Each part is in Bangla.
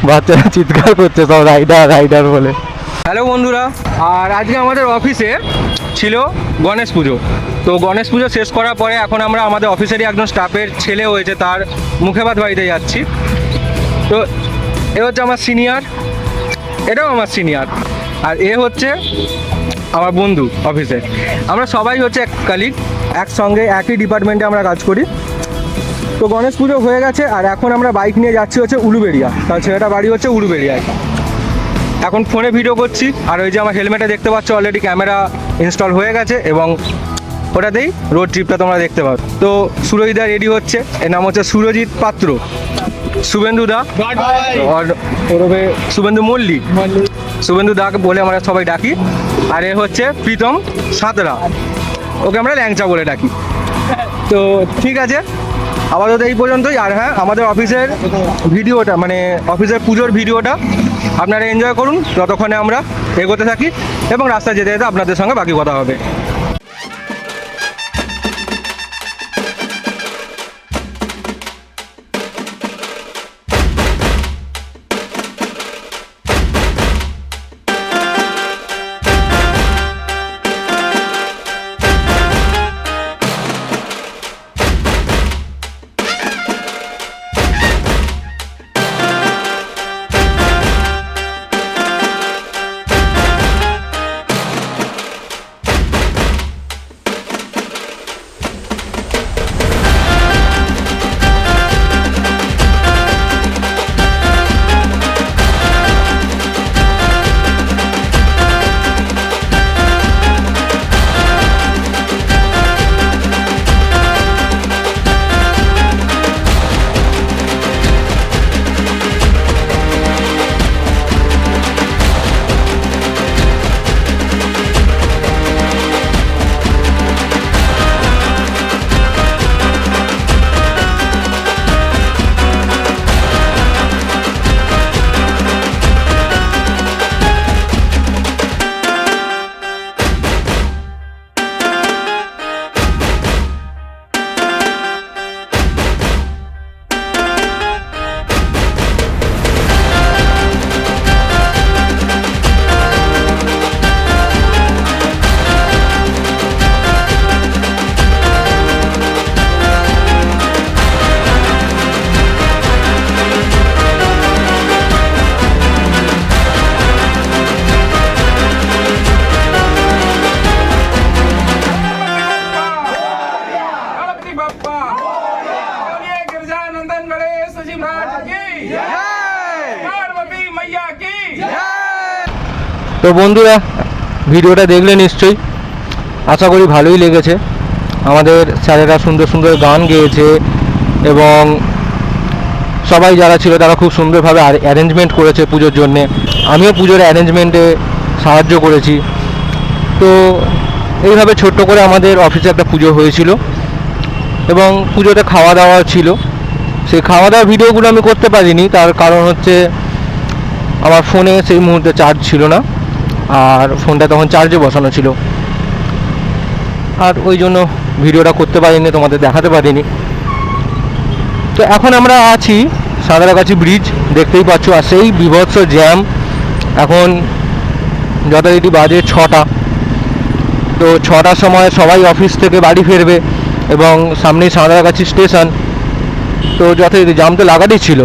বাচ্চারা চিৎকার করছে সব রাইডার রাইডার বলে। হ্যালো বন্ধুরা, আর আজকে আমাদের অফিসে ছিল গণেশ পুজো। তো গণেশ পুজো শেষ করার পরে এখন আমরা আমাদের অফিসেরই একজন স্টাফের ছেলে হয়েছে, তার মুখে ভাত বাড়িতে যাচ্ছি। তো এ হচ্ছে আমার সিনিয়র, এটাও আমার সিনিয়র, আর এ হচ্ছে আমার বন্ধু অফিসে। আমরা সবাই হচ্ছে এক কালিগ, একসঙ্গে একই ডিপার্টমেন্টে আমরা কাজ করি। তো গণেশ পুজো হয়ে গেছে, আর এখন আমরা বাইক নিয়ে যাচ্ছি হচ্ছে উলুবেড়িয়া। তার ছেলেটা বাড়ি হচ্ছে উলুবেড়িয়ায়। এখন ফোনে ভিডিও করছি, আর ওই যে আমার হেলমেটে দেখতে পাচ্ছ অলরেডি ক্যামেরা ইনস্টল হয়ে গেছে, এবং ওটাতেই রোড ট্রিপটা তোমরা দেখতে পাবে। তো সুরজিদা রেডি হচ্ছে, এর নাম হচ্ছে সুরজিৎ পাত্র, শুভেন্দু দা, ওরবে শুভেন্দু মল্লিক, শুভেন্দু দা বলে আমরা সবাই ডাকি। আর এ হচ্ছে প্রীতম সাঁতরা, ওকে আমরা ল্যাংচা বলে ডাকি। তো ঠিক আছে, আপাতত এই পর্যন্তই। আর হ্যাঁ, আমাদের অফিসের ভিডিওটা, মানে অফিসের পুজোর ভিডিওটা আপনারা এনজয় করুন যতক্ষণে আমরা এগোতে থাকি, এবং রাস্তায় যেতে যেতে আপনাদের সঙ্গে বাকি কথা হবে। তো বন্ধুরা, ভিডিওটা দেখলে নিশ্চয়ই, আশা করি ভালোই লেগেছে। আমাদের স্যারেরা সুন্দর সুন্দর গান গেয়েছে, এবং সবাই যারা ছিল তারা খুব সুন্দরভাবে অ্যারেঞ্জমেন্ট করেছে পুজোর জন্যে। আমিও পুজোর অ্যারেঞ্জমেন্টে সাহায্য করেছি। তো এইভাবে ছোট্ট করে আমাদের অফিসে একটা পুজো হয়েছিল, এবং পুজোতে খাওয়া দাওয়া ছিল। সেই খাওয়া দাওয়ার ভিডিওগুলো আমি করতে পারিনি, তার কারণ হচ্ছে আমার ফোনে সেই মুহূর্তে চার্জ ছিল না, আর ফোনটা তখন চার্জে বসানো ছিল, আর ওই জন্য ভিডিওটা করতে পারিনি, তোমাদের দেখাতে পারিনি। তো এখন আমরা আছি সাঁতরাগাছি ব্রিজ, দেখতেই পাচ্ছ, আর সেই বীভৎস জ্যাম। এখন যথারীতি বাজে 6টা। তো 6টার সময় সবাই অফিস থেকে বাড়ি ফিরবে, এবং সামনেই সাঁতরাগাছি স্টেশন। তো যথারীতি জাম তো লাগাতেই ছিল,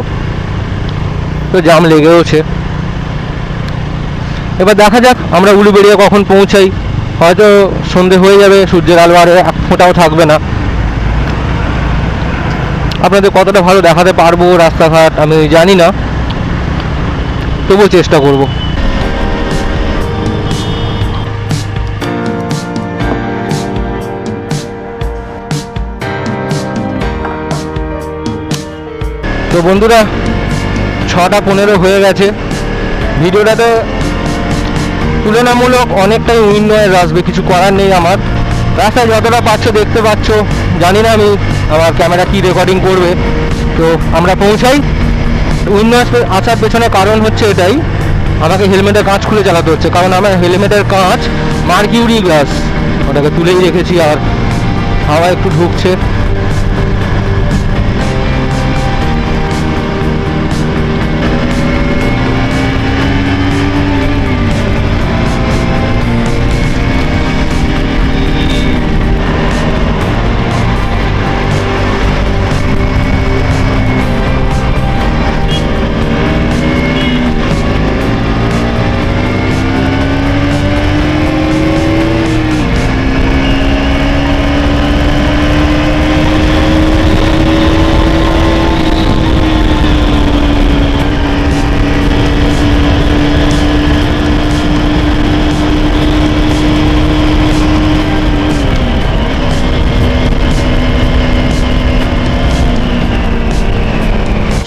তো জাম লেগেওছে। এবার দেখা যাক আমরা উলুবেড়িয়া কখন পৌঁছাই। হয়তো সন্ধে হয়ে যাবে, সূর্যের আলো আর এক ফোঁটাও থাকবে না। আপনাদের কতটা ভালো দেখাতে পারবো রাস্তাঘাট আমি জানি না, তবুও চেষ্টা করব। তো বন্ধুরা, 6:15 হয়ে গেছে। ভিডিওটাতে তুলনামূলক অনেকটাই উইন্ড নয়েজ আসবে, কিছু করার নেই। আমার রাস্তায় যতটা পাচ্ছ দেখতে পাচ্ছ, জানি না আমি আমার ক্যামেরা কি রেকর্ডিং করবে। তো আমরা পৌঁছাই। উইন্ড নয়েজ আসার পেছনে কারণ হচ্ছে এটাই, আমাকে হেলমেটের কাঁচ খুলে চালাতে হচ্ছে, কারণ আমার হেলমেটের কাঁচ মার্কিউরি গ্লাস, ওটাকে তুলেই রেখেছি, আর হাওয়া একটু ঢুকছে।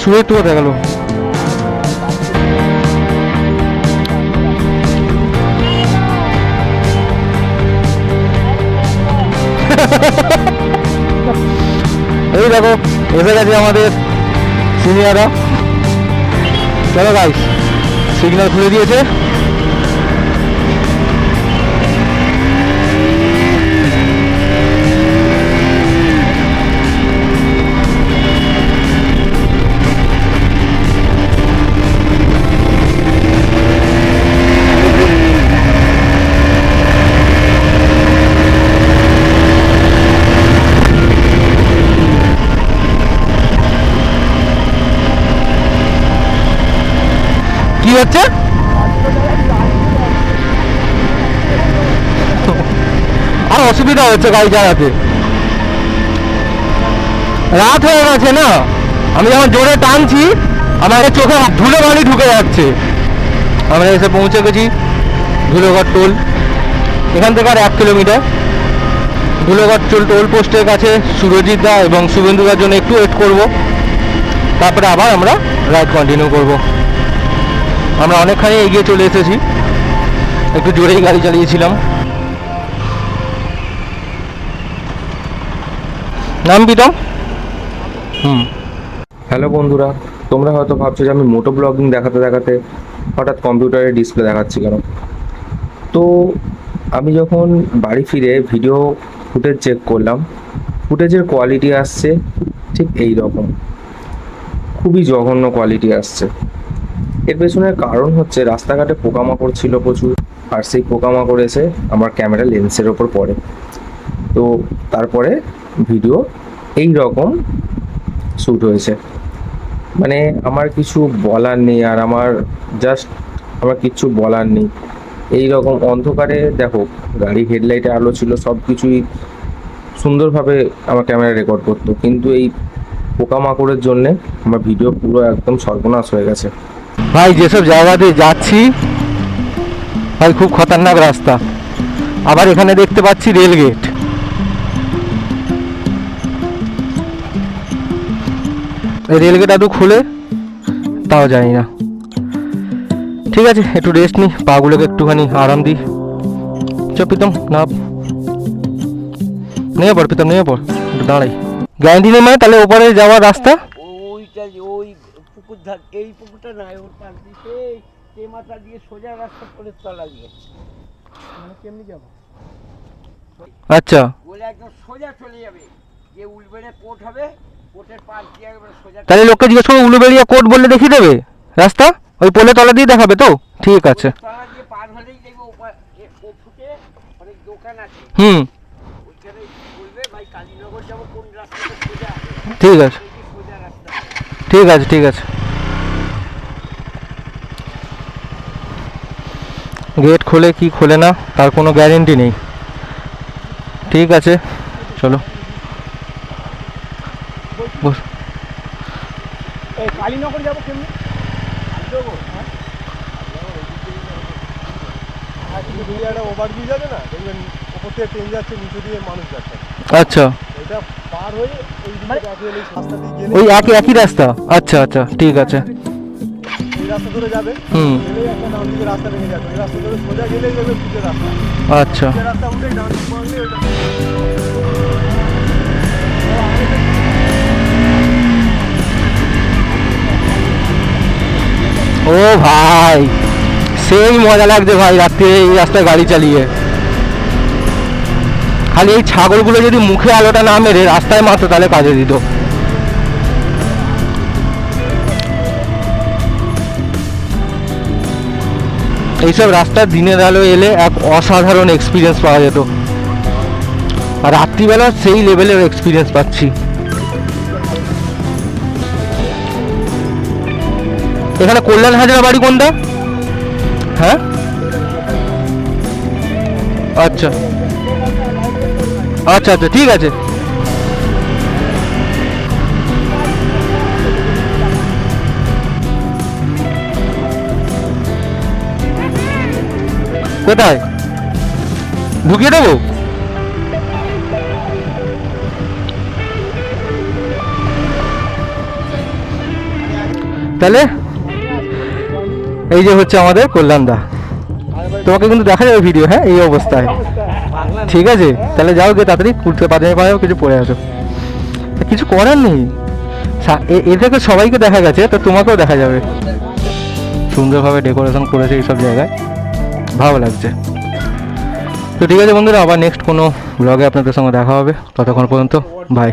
শুয়ে একটু দেখা গেল। এই দেখো এসে গেছে আমাদের সিনিয়ররা। চলো গাইস, সিগন্যাল খুলে দিয়েছে। কি হচ্ছে? আর অসুবিধা হচ্ছে গাড়ি চালাতে, রাত হয়ে গেছে না। আমি যখন জোরে টানছি আমার চোখে ধুলো বালি ঢুকে যাচ্ছে। আমরা এসে পৌঁছে গেছি ধুলোঘর টোল। এখান থেকে আর 1 কিলোমিটার। ধুলোঘর টোল পোস্টের কাছে সুরজিৎ দা এবং শুভেন্দুদার জন্য একটু ওয়েট করব, তারপরে আবার আমরা রাইড কন্টিনিউ করব। আমরা অনেকখানি এগিয়ে চলে এসেছি, একটু জোরেই গাড়ি চালিয়েছিলাম। নাম প্রীতম। হ্যালো বন্ধুরা, তোমরা হয়তো ভাবছো যে আমি মোটো ব্লগিং দেখাতে দেখাতে হঠাৎ কম্পিউটারে ডিসপ্লে দেখাচ্ছি কেন। তো আমি যখন বাড়ি ফিরে ভিডিও ফুটেজ চেক করলাম, ফুটেজের কোয়ালিটি আসছে ঠিক এই রকম, খুবই জঘন্য কোয়ালিটি আসছে। এর পেছনের কারণ হচ্ছে রাস্তাঘাটে পোকামাকড় ছিল প্রচুর, আর সেই পোকামাকড় এসে আমার ক্যামেরা লেন্সের ওপর পড়ে। তো তারপরে ভিডিও এই রকম শ্যুট হয়েছে। মানে আমার কিছু বলার নেই, আর আমার কিচ্ছু বলার নেই। এই রকম অন্ধকারে দেখো, গাড়ি হেডলাইটে আলো ছিল, সব কিছুই সুন্দরভাবে আমার ক্যামেরা রেকর্ড করতো, কিন্তু এই পোকামাকড়ের জন্যে আমার ভিডিও পুরো একদম সর্বনাশ হয়ে গেছে। ভাই যেসব জায়গা দিয়ে যাচ্ছি ভাই খুব খতরনাক রাস্তা। আবার এখানে দেখতে পাচ্ছি রেল গেট। এই রেল গেট আদৌ খুলে তাও জানি না। ঠিক আছে, একটু রেস্ট নিই, পাগুলোকে একটুখানি আরাম দিই। চ প্রীতম, না নেমে পড় প্রীতম, নেমে পড়, একটু দাঁড়াই। গ্যারান্টি নেই মানে তাহলে ওপরে যাওয়ার রাস্তা ওইটা ওই পুকুর ধার, এই পুকুরটা নাই, ওর পাশ দিয়ে সেই মাথা দিয়ে সোজা রাস্তা করে তলা দিয়ে মানে কেমনি যাবো? আচ্ছা, বলে একদম সোজা চলে যাবে, যে উলবেড়ে কোর্ট হবে, কোর্টের পাশ দিয়ে একবার সোজা। তাহলে লোককে জিজ্ঞেস করো উলুবেড়িয়া কোর্ট বললে দেখিয়ে দেবে রাস্তা, ওই পোলে তলা দিয়ে দেখাবে তো? ঠিক আছে, তলা দিয়ে পার হলেই দেখবে ও ফুটে অনেক দোকান আছে, ওইখানে বলবে ভাই কালীনগর যাবো কোন রাস্তাটা সোজা। ঠিক আছে, সোজা রাস্তা। ঠিক আছে, ঠিক আছে। গেট খোলে কি খোলে না তার কোনো গ্যারেন্টি নেই। ঠিক আছে, চলো বস। কালীনগর যাবো কেমনি? ওভারব্রিজ আছে না, দেখবেন ওপর থেকে ট্রেন যাচ্ছে, নিচে দিয়ে মানুষ যাচ্ছে। আচ্ছা, এটা পার হয়ে ওই রাস্তা দিয়ে গেলে ওই একই রাস্তা। আচ্ছা আচ্ছা, ঠিক আছে। এই রাস্তা ধরে যাবে, গেলেই একটা ডান দিকে রাস্তা ভেঙে যাবে, এই রাস্তা ধরে সোজা গেলেই যাবে পিচের রাস্তা। আচ্ছা, রাস্তা উঠে ডান দিকে পড়লে ওটা। ও ভাই সেই মজা লাগছে ভাই রাত্রে এই রাস্তায় গাড়ি চালিয়ে। খালি এই ছাগলগুলো যদি মুখে আলোটা না মেরে রাস্তায় মারতো তাহলে কাজে দিত। এইসব রাস্তার দিনের আলো এলে এক অসাধারণ এক্সপিরিয়েন্স পাওয়া যেত, আর রাত্রিবেলা সেই লেভেলের এক্সপিরিয়েন্স পাচ্ছি। এখানে কল্যাণ হাজরা বাড়ি কোনটা? হ্যাঁ, আচ্ছা আচ্ছা আচ্ছা, ঠিক আছে। কোথায় ঢুকিয়ে দেবো? তাহলে এই যে হচ্ছে আমাদের কল্যাণদা, তোমাকে কিন্তু দেখা যাবে ভিডিও, হ্যাঁ এই অবস্থায়, ঠিক আছে? তাহলে যাও গিয়ে তাড়াতাড়ি কুর্তে পাজামা পাজামা কিছু পরে আসো, কিছু করার নেই, এটাকে সবাইকে দেখা গেছে তো তোমাকেও দেখা যাবে। সুন্দরভাবে ডেকোরেশন করেছে এইসব জায়গায়, ভালো লাগছে। তো ঠিক আছে বন্ধুরা, আবার নেক্সট কোনো ব্লগে আপনাদের সঙ্গে দেখা হবে, ততক্ষণ পর্যন্ত বাই।